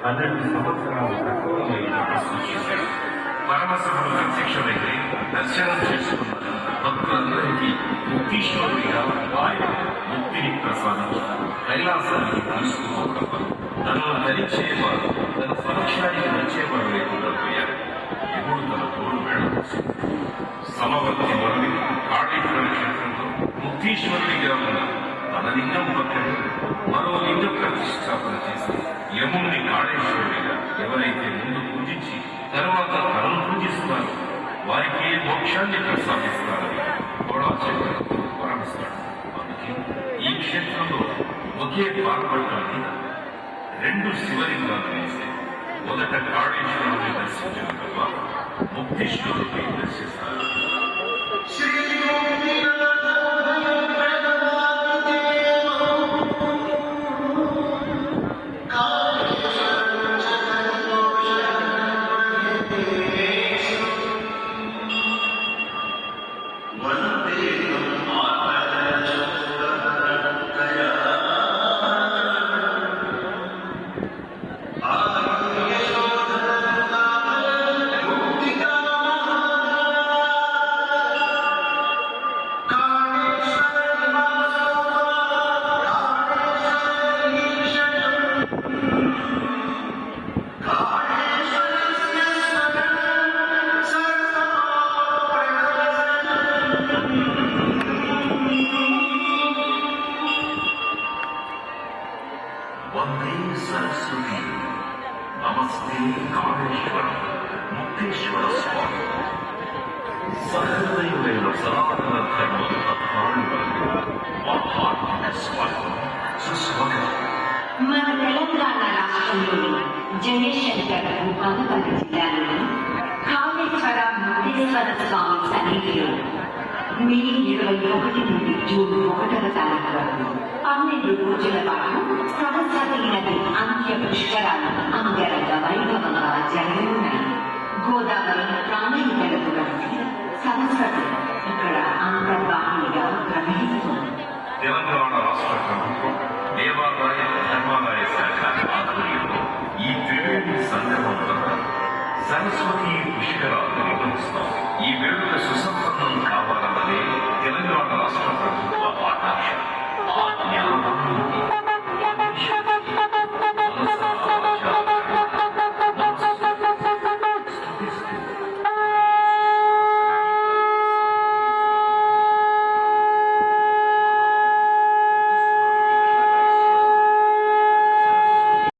12 సంవత్సరాల తక్కువ సూచించాడు. పరమశివుడు ప్రత్యక్షమైతే దర్శనం చేసుకున్న భక్తులందరికీ ముక్తీశ్వరుడిగా ఆయన ముక్తిని ప్రసాదించారు. కైలాసానికి తీసుకుపోవడం తనను ధరించేవారు తన సమక్షానికి వచ్చేవారు లేకుండా పోయారు. ఎప్పుడు తన తోడు వెళ్ళవచ్చు. సమవర్తి వరుడి కాళేశ్వర క్షేత్రంలో ముక్తీశ్వరుడిగా ఉన్న తన లింగం పక్కన మరో లింగ ప్రతిష్టాపన చేసి యముణ్ణి కాళేశ్వరుడిగా ఎవరైతే ముందు పూజించి తర్వాత తనను పూజిస్తారో వారికి మోక్షాన్ని ప్రసాదిస్తారని గోళాచార్యుడు వరమిస్తాడు. అందుకే ఈ క్షేత్రంలో ఒకే పాల్పడటాన్ని 2 శివలింగాలు వేసి మొదట కాళేశ్వరుడిని దర్శించిన తర్వాత ముక్తీశ్వరుడిని దర్శిస్తారు. వందే సరస్వతి నమస్తే కాళేశ్వర ముక్తేశ్వర స్వామి. సహృదయులైన సనాతన ధర్మ స్వాగతం సుస్వాగతం. మన తెలంగాణ రాష్ట్రంలోని జయశంకర్ భూపాలపల్లి జిల్లాలోని కాళేశ్వర ముక్తేశ్వర స్వామి సన్నిధిలో మే 21 నుండి జూన్ 1వ తారీఖు వరకు 12 రోజుల పాటు సరస్వతి నది అంత్య పుష్కరాలు అంగరంగ వైభవంగా జరగనున్నాయి. గోదావరి ప్రాణహితలతో కలిసి సరస్వతి ఇక్కడ అంతర్వాహినిగా ప్రవహిస్తుంది. తెలంగాణ రాష్ట్ర ప్రభుత్వం దేవాదాయ ధర్మాదాయ శాఖ ఆధ్వర్యంలో ఈ త్రివేణి సంగమం ద్వారా సరస్వతి పుష్కరాలు నిర్వహిస్తాం. ఈ వేడుక సుసంపన్నం కావాలన్నదే తెలంగాణ రాష్ట్ర ప్రభుత్వం